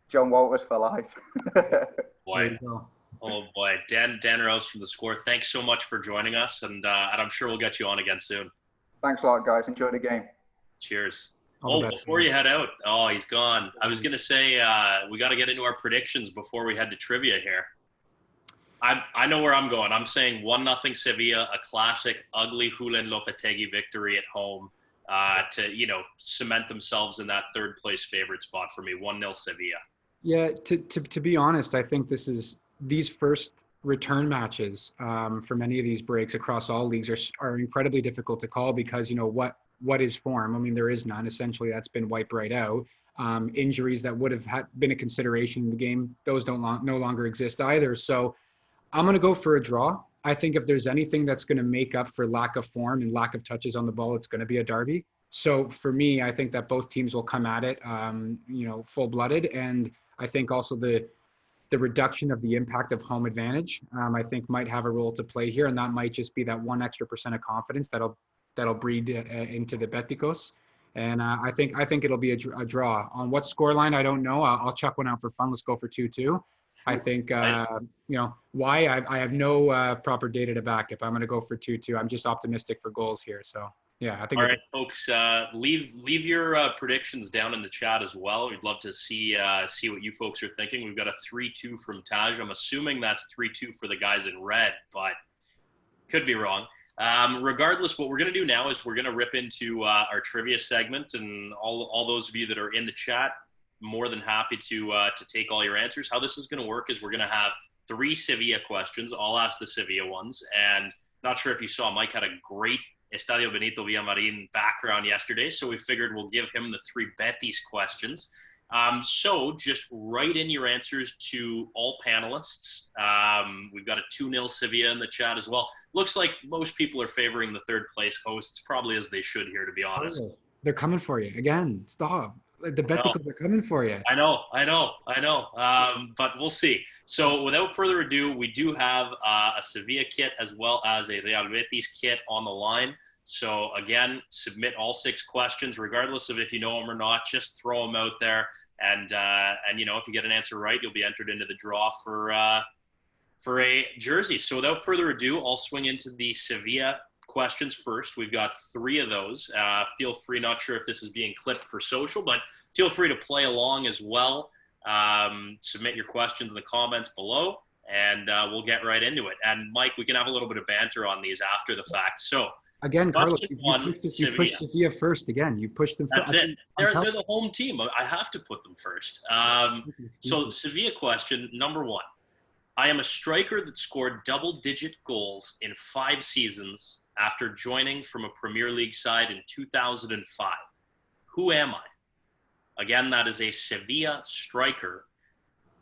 John Walters for life. Boy. Oh boy, Dan Rouse from The Score. Thanks so much for joining us, and I'm sure we'll get you on again soon. Thanks a lot, guys. Enjoy the game. Cheers. Best, before you head out, he's gone. I was gonna say we got to get into our predictions before we head to trivia here. I know where I'm going. I'm saying 1-0 Sevilla, a classic, ugly Julen Lopetegui victory at home to cement themselves in that third place favorite spot for me. 1-0 Sevilla. Yeah, to be honest, I think these first return matches for many of these breaks across all leagues are incredibly difficult to call because what is form? I mean, there is none. Essentially, that's been wiped right out. Injuries that would have been a consideration in the game, those no longer exist either. So I'm going to go for a draw. I think if there's anything that's going to make up for lack of form and lack of touches on the ball, it's going to be a derby. So for me, I think that both teams will come at it, full-blooded. And I think also the reduction of the impact of home advantage, I think might have a role to play here. And that might just be that 1% extra of confidence that'll breed into the Beticos. And I think it'll be a draw. On what scoreline, I don't know. I'll chuck one out for fun. Let's go for 2-2. I think, why I have no proper data to back it. I'm going to go for 2-2. I'm just optimistic for goals here. So, yeah, I think. All right, folks, leave your predictions down in the chat as well. We'd love to see what you folks are thinking. We've got a 3-2 from Taj. I'm assuming that's 3-2 for the guys in red, but could be wrong. Regardless, what we're going to do now is we're going to rip into our trivia segment, and all those of you that are in the chat, more than happy to take all your answers. How this is going to work is we're going to have 3 Sevilla questions. I'll ask the Sevilla ones, and not sure if you saw, Mike had a great Estadio Benito Villamarin background yesterday, so we figured we'll give him the 3 Betis questions. So just write in your answers to all panelists. We've got a 2-0 Sevilla in the chat as well. Looks like most people are favoring the third place hosts, probably as they should here, to be honest. They're coming for you. Again, stop. The Beticos are coming for you. I know. But we'll see. So without further ado, we do have a Sevilla kit as well as a Real Betis kit on the line. So again, submit all 6 questions, regardless of if you know them or not. Just throw them out there, and if you get an answer right, you'll be entered into the draw for a jersey. So without further ado, I'll swing into the Sevilla questions first. We've got 3 of those. Feel free, not sure if this is being clipped for social, but feel free to play along as well. Submit your questions in the comments below, and we'll get right into it. And Mike, we can have a little bit of banter on these after the fact. So again, Carlos, you pushed Sevilla first again. You pushed them first. That's it. They're the home team. I have to put them first. So Sevilla question number 1. I am a striker that scored double-digit goals in 5 seasons after joining from a Premier League side in 2005. Who am I? Again, that is a Sevilla striker.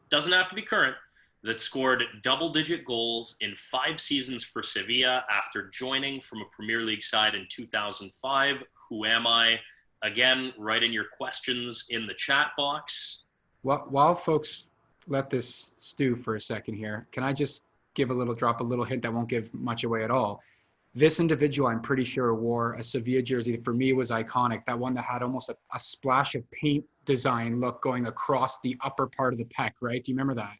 Doesn't have to be current. That scored double-digit goals in 5 seasons for Sevilla after joining from a Premier League side in 2005. Who am I? Again, write in your questions in the chat box. While folks let this stew for a second here, can I just drop a little hint that won't give much away at all? This individual, I'm pretty sure, wore a Sevilla jersey that for me was iconic. That one that had almost a splash of paint design look going across the upper part of the pec, right? Do you remember that?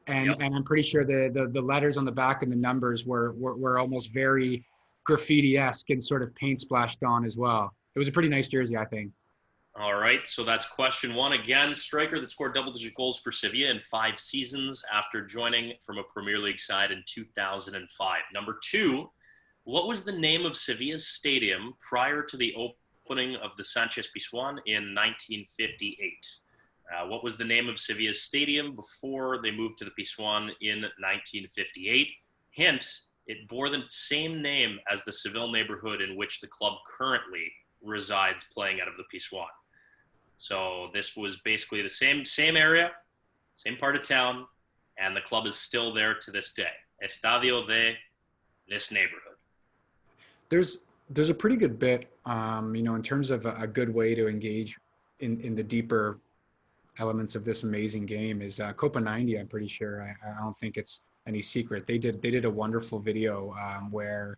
And Yep. And I'm pretty sure the letters on the back and the numbers were almost very graffiti-esque and sort of paint splashed on as well. It was a pretty nice jersey, I think. All right, so that's question 1. Again, striker that scored double-digit goals for Sevilla in 5 seasons after joining from a Premier League side in 2005. Number 2, what was the name of Sevilla's stadium prior to the opening of the Sanchez Pizjuan in 1958? What was the name of Sevilla's stadium before they moved to the Pizjuan in 1958? Hint, it bore the same name as the Seville neighborhood in which the club currently resides playing out of the Pizjuan. So this was basically the same area, same part of town, and the club is still there to this day. Estadio de this neighborhood. There's a pretty good bit, in terms of a good way to engage in the deeper elements of this amazing game is Copa 90. I'm pretty sure. I don't think it's any secret. They did a wonderful video where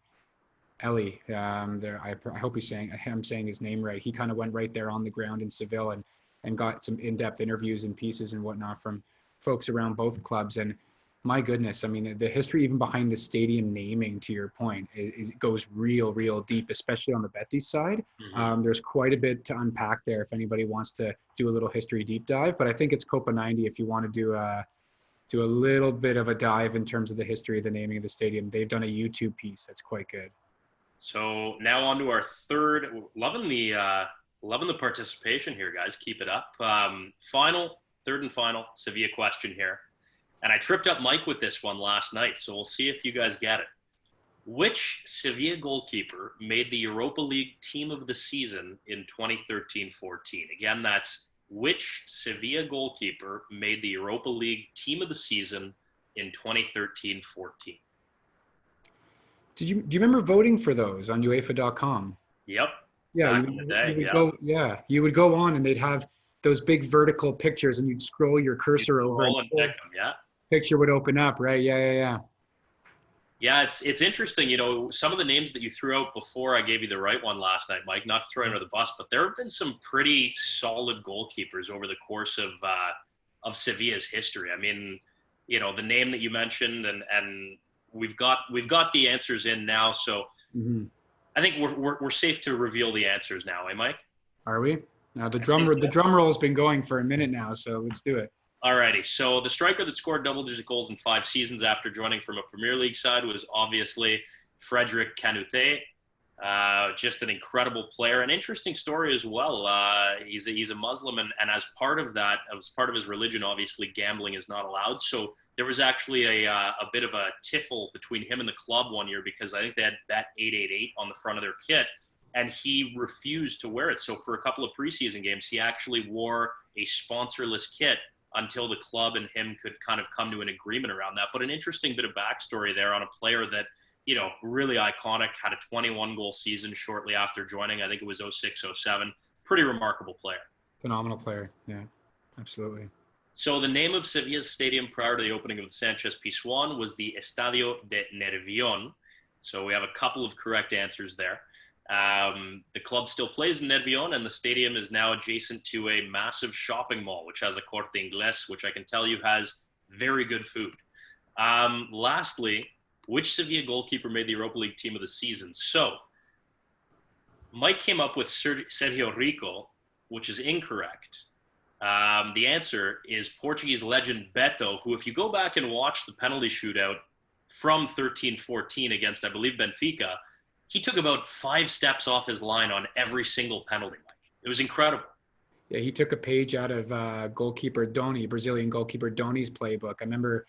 Ellie, I hope I'm saying his name right. He kind of went right there on the ground in Seville and got some in-depth interviews and pieces and whatnot from folks around both clubs. And my goodness, I mean, the history even behind the stadium naming, to your point, it goes real deep, especially on the Betis side. Mm-hmm. There's quite a bit to unpack there if anybody wants to do a little history deep dive. But I think it's Copa 90 if you want to do a little bit of a dive in terms of the history of the naming of the stadium. They've done a YouTube piece that's quite good. So now on to our third. Loving the participation here, guys. Keep it up. Third and final Sevilla question here. And I tripped up Mike with this one last night, so we'll see if you guys get it. Which Sevilla goalkeeper made the Europa League Team of the Season in 2013-14? Again, that's which Sevilla goalkeeper made the Europa League Team of the Season in 2013-14. Do you remember voting for those on UEFA.com? Yep. Yeah, Back in the day, you would yeah. go. Yeah, you would go on, and they'd have those big vertical pictures, and you'd scroll your cursor over, and and the pick 'em, yeah. picture would open up. Right? Yeah. Yeah, it's interesting. You know, some of the names that you threw out before I gave you the right one last night, Mike. Not to throw you under the bus, but there have been some pretty solid goalkeepers over the course of Sevilla's history. I mean, you know, the name that you mentioned, and we've got the answers in now. So Mm-hmm. I think we're safe to reveal the answers now, eh, Mike? Are we? Now the drum roll's been going for a minute now, so let's do it. Alrighty, so the striker that scored double-digit goals in 5 seasons after joining from a Premier League side was obviously Frederic Kenneth. Just an incredible player. An interesting story as well. He's a Muslim, and as part of that, as part of his religion, obviously gambling is not allowed. So there was actually a bit of a tiffle between him and the club one year because I think they had Bet 888 on the front of their kit, and he refused to wear it. So for a couple of preseason games, he actually wore a sponsorless kit until the club and him could kind of come to an agreement around that. But an interesting bit of backstory there on a player that, you know, really iconic, had a 21-goal season shortly after joining. I think it was 06-07. Pretty remarkable player. Phenomenal player. Yeah, absolutely. So the name of Sevilla's stadium prior to the opening of the Sanchez Pizjuan was the Estadio de Nervión. So we have a couple of correct answers there. The club still plays in Nervión, and the stadium is now adjacent to a massive shopping mall, which has a Corte Inglés, which I can tell you has very good food. Lastly, which Sevilla goalkeeper made the Europa League team of the season? So Mike came up with Sergio Rico, which is incorrect. The answer is Portuguese legend Beto, who, if you go back and watch the penalty shootout from 13-14 against, I believe, Benfica, he took about 5 steps off his line on every single penalty. It was incredible. Yeah, he took a page out of goalkeeper Doni, Brazilian goalkeeper Doni's playbook. I remember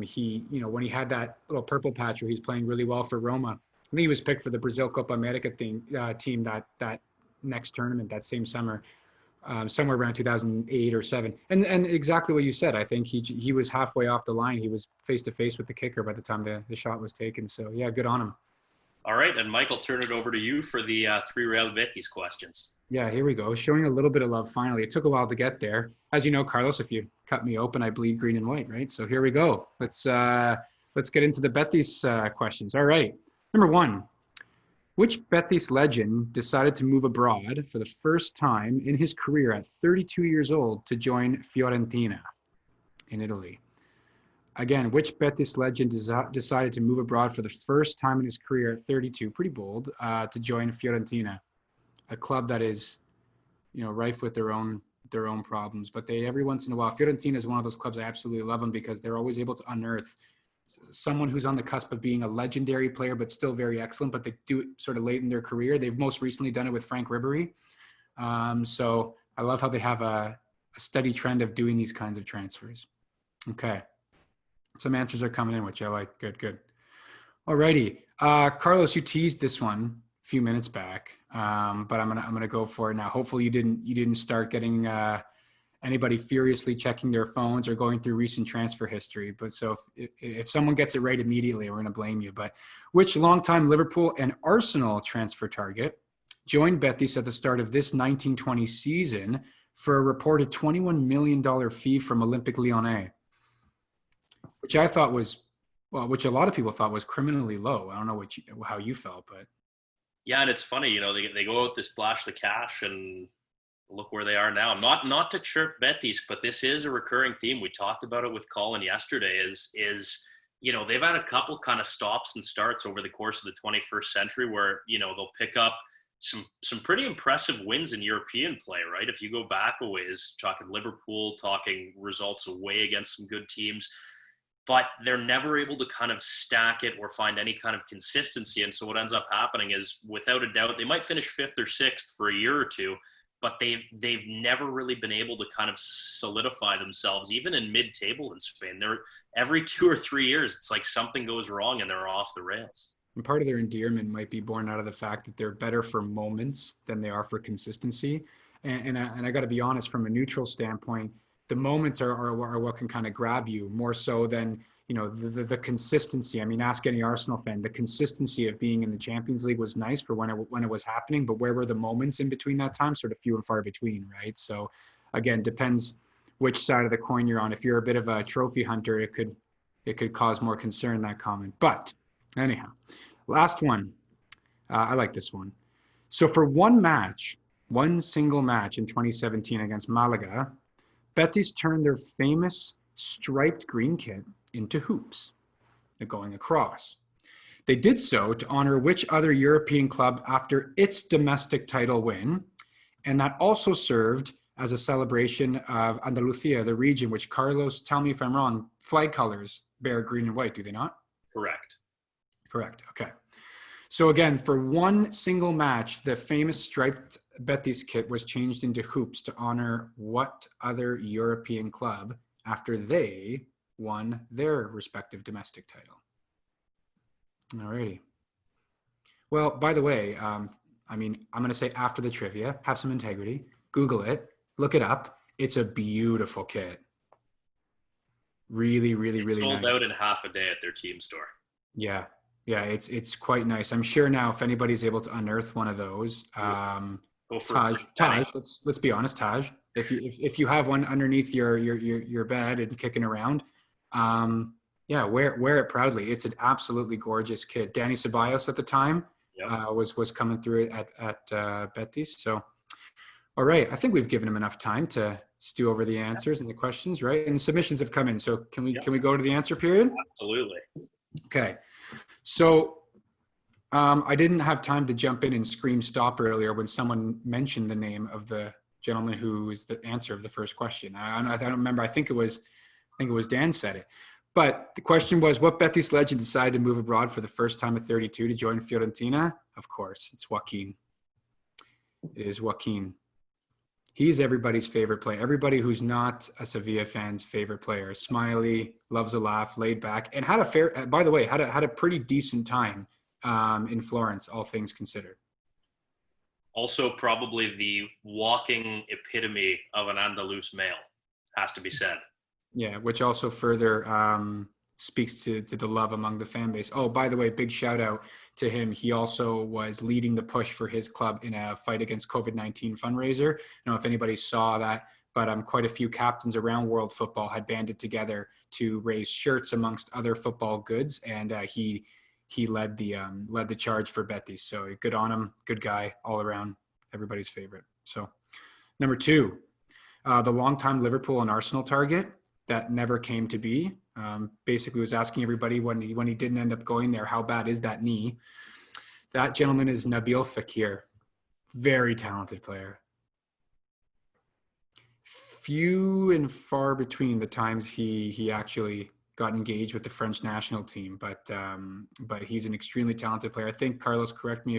he, you know, when he had that little purple patch where he's playing really well for Roma. I think he was picked for the Brazil Copa America team that next tournament that same summer, somewhere around 2008 or 7. And exactly what you said. I think he was halfway off the line. He was face to face with the kicker by the time the shot was taken. So yeah, good on him. All right, and Mike, I'll turn it over to you for the 3 Real Betis questions. Yeah, here we go. Showing a little bit of love finally. It took a while to get there. As you know, Carlos, if you cut me open, I bleed green and white, right? So here we go. Let's get into the Betis questions. All right. Number 1, which Betis legend decided to move abroad for the first time in his career at 32 years old to join Fiorentina in Italy? Again, which Betis legend decided to move abroad for the first time in his career at 32, pretty bold, to join Fiorentina, a club that is, you know, rife with their own problems. But they, every once in a while, Fiorentina is one of those clubs I absolutely love them because they're always able to unearth someone who's on the cusp of being a legendary player, but still very excellent, but they do it sort of late in their career. They've most recently done it with Frank Ribery. So I love how they have a steady trend of doing these kinds of transfers. Okay. Some answers are coming in, which I like. Good. Alrighty. Carlos, you teased this one a few minutes back, but I'm gonna go for it now. Hopefully you didn't start getting anybody furiously checking their phones or going through recent transfer history. But so if someone gets it right immediately, we're gonna blame you. But which longtime Liverpool and Arsenal transfer target joined Betis at the start of this 1920 season for a reported $21 million fee from Olympique Lyonnais? Which I thought was, well, which a lot of people thought was criminally low. I don't know how you felt, but. Yeah, and it's funny, you know, they go out to splash the cash and look where they are now. Not to chirp Betis, but this is a recurring theme. We talked about it with Colin yesterday is, you know, they've had a couple kind of stops and starts over the course of the 21st century where, you know, they'll pick up some pretty impressive wins in European play, right? If you go back a ways, talking Liverpool, talking results away against some good teams, but they're never able to kind of stack it or find any kind of consistency. And so what ends up happening is, without a doubt, they might finish 5th or 6th for a year or two, but they've never really been able to kind of solidify themselves, even in mid-table in Spain. They're every 2 or 3 years, it's like something goes wrong and they're off the rails. And part of their endearment might be born out of the fact that they're better for moments than they are for consistency. And I got to be honest, from a neutral standpoint, the moments are what can kind of grab you more so than, the consistency. I mean, ask any Arsenal fan. The consistency of being in the Champions League was nice for when it was happening, but where were the moments in between that time? Sort of few and far between, right? So, again, depends which side of the coin you're on. If you're a bit of a trophy hunter, it could cause more concern, that comment. But anyhow, last one. I like this one. So for one single match in 2017 against Malaga, Betis turned their famous striped green kit into hoops, going across. They did so to honor which other European club after its domestic title win, and that also served as a celebration of Andalusia, the region which, Carlos, tell me if I'm wrong, flag colors bear green and white, do they not? Correct. Correct, okay. So again, for one single match, the famous striped Betis kit was changed into hoops to honor what other European club after they won their respective domestic title. Alrighty. Well, by the way, I'm going to say after the trivia, have some integrity, Google it, look it up. It's a beautiful kit. Really, really, really nice. Sold out in half a day at their team store. Yeah. Yeah, it's quite nice. I'm sure now if anybody's able to unearth one of those, Go for Taj, let's be honest, Taj. If you have one underneath your bed and kicking around, wear it proudly. It's an absolutely gorgeous kit. Danny Ceballos at the time was coming through it at Betis. So, all right, I think we've given him enough time to stew over the answers and the questions, right? And the submissions have come in. So can we go to the answer period? Absolutely. Okay. So I didn't have time to jump in and scream stop earlier when someone mentioned the name of the gentleman who is the answer of the first question. I don't remember. I think it was Dan said it. But the question was, what Betis legend decided to move abroad for the first time at 32 to join Fiorentina? Of course, it's Joaquin. It is Joaquin. He's everybody's favorite player. Everybody who's not a Sevilla fan's favorite player. Smiley, loves a laugh, laid back, and had a pretty decent time in Florence, all things considered. Also, probably the walking epitome of an Andalus male, has to be said. Yeah, which also further speaks to the love among the fan base. Oh, by the way, big shout out to him. He also was leading the push for his club in a fight against COVID-19 fundraiser. I don't know if anybody saw that, but quite a few captains around world football had banded together to raise shirts amongst other football goods, and he led the charge for Betis. So good on him, good guy all around, everybody's favorite. So number 2, the longtime Liverpool and Arsenal target that never came to be. Basically was asking everybody when he didn't end up going there, how bad is that knee? That gentleman is Nabil Fekir. Very talented player. Few and far between the times he actually got engaged with the French national team, but he's an extremely talented player. I think, Carlos, correct me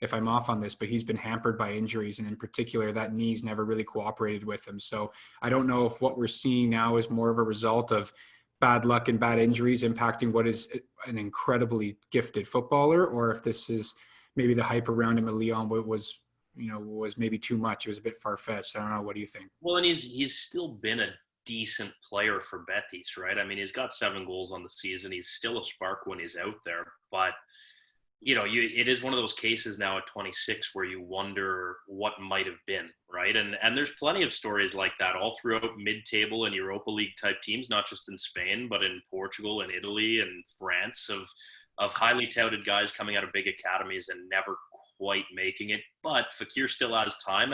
if I'm off on this, but he's been hampered by injuries, and in particular, that knee's never really cooperated with him. So I don't know if what we're seeing now is more of a result of bad luck and bad injuries impacting what is an incredibly gifted footballer, or if this is maybe the hype around him at Lyon was maybe too much. It was a bit far-fetched. I don't know. What do you think? Well, and he's still been a decent player for Betis, right? I mean, he's got 7 goals on the season. He's still a spark when he's out there, but it is one of those cases now at 26 where you wonder what might have been, right? And there's plenty of stories like that all throughout mid-table and Europa League type teams, not just in Spain, but in Portugal and Italy and France, of highly touted guys coming out of big academies and never quite making it. But Fekir still has time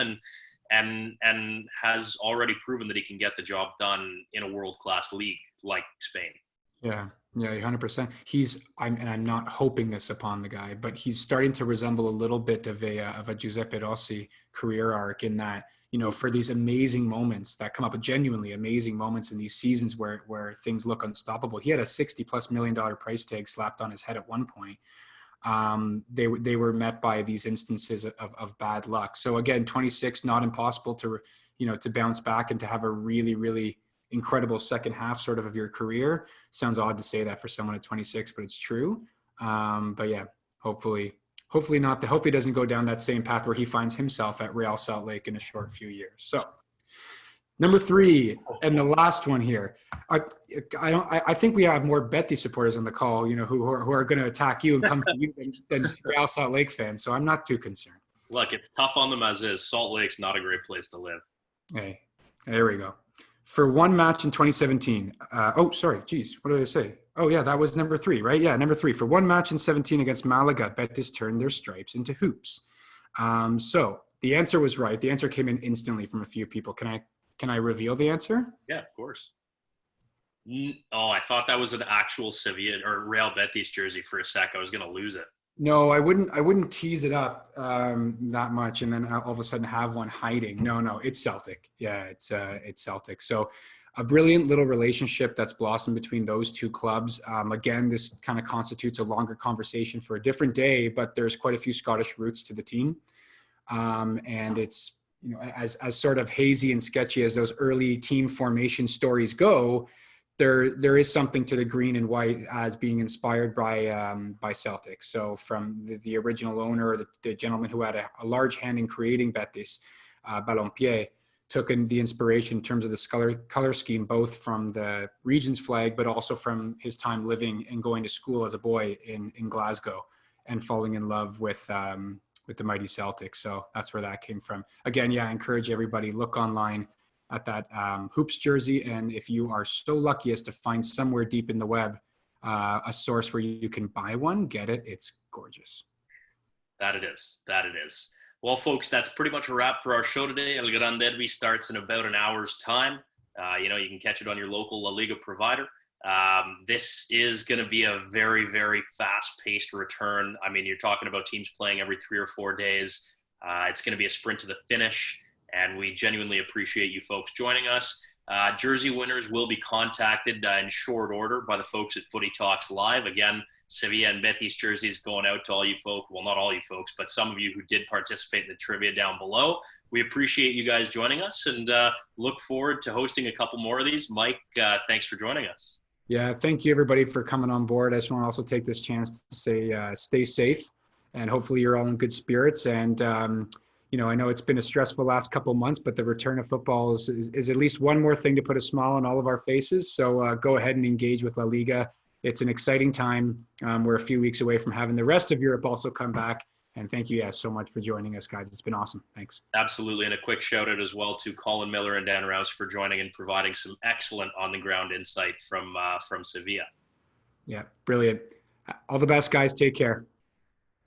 and has already proven that he can get the job done in a world-class league like Spain. Yeah, 100%. I'm not hoping this upon the guy, but he's starting to resemble a little bit of a Giuseppe Rossi career arc in that, for these amazing moments that come up, genuinely amazing moments in these seasons where things look unstoppable. He had a $60+ million price tag slapped on his head at one point. They were met by these instances of bad luck. So again, 26, not impossible to bounce back and to have a really, really incredible second half sort of your career. Sounds odd to say that for someone at 26, but it's true. But yeah, hopefully not. Hopefully doesn't go down that same path where he finds himself at Real Salt Lake in a short few years. So Number 3, and the last one here. I think we have more Betis supporters on the call, who are going to attack you and come for you than Real Salt Lake fans. So I'm not too concerned. Look, it's tough on them as is. Salt Lake's not a great place to live. Hey, there we go. For one match in 2017. What did I say? Oh, yeah, that was number 3, right? Yeah, number 3. For one match in 17 against Malaga, Betis turned their stripes into hoops. So the answer was right. The answer came in instantly from a few people. Can I reveal the answer? Yeah, of course. Oh, I thought that was an actual Sevilla or Real Betis jersey for a sec. I was going to lose it. No, I wouldn't tease it up that much and then all of a sudden have one hiding. No, it's Celtic. Yeah, it's Celtic. So a brilliant little relationship that's blossomed between those two clubs. Again, this kind of constitutes a longer conversation for a different day, but there's quite a few Scottish roots to the team. And it's, as sort of hazy and sketchy as those early team formation stories go, there is something to the green and white as being inspired by Celtic. So from the original owner, the gentleman who had a large hand in creating Betis, Ballonpied, took in the inspiration in terms of the color scheme, both from the region's flag, but also from his time living and going to school as a boy in Glasgow and falling in love with the mighty Celtic. So that's where that came from. Again, yeah, I encourage everybody, look online at that Hoops jersey. And if you are so lucky as to find somewhere deep in the web a source where you can buy one, get it. It's gorgeous. That it is. Well, folks, that's pretty much a wrap for our show today. El Gran Derbi starts in about an hour's time. You can catch it on your local LaLiga provider. This is going to be a very, very fast-paced return. I mean, you're talking about teams playing every 3 or 4 days. It's going to be a sprint to the finish, and we genuinely appreciate you folks joining us. Jersey winners will be contacted in short order by the folks at Footy Talks Live. Again, Sevilla and Betis jerseys going out to all you folks. Well, not all you folks, but some of you who did participate in the trivia down below. We appreciate you guys joining us and look forward to hosting a couple more of these. Mike, thanks for joining us. Yeah, thank you everybody for coming on board. I just want to also take this chance to say stay safe, and hopefully you're all in good spirits. And I know it's been a stressful last couple months, but the return of football is at least one more thing to put a smile on all of our faces. So go ahead and engage with La Liga. It's an exciting time. We're a few weeks away from having the rest of Europe also come back. And thank you so much for joining us, guys. It's been awesome. Thanks. Absolutely. And a quick shout out as well to Colin Millar and Dan Rouse for joining and providing some excellent on-the-ground insight from Sevilla. Yeah, brilliant. All the best, guys. Take care.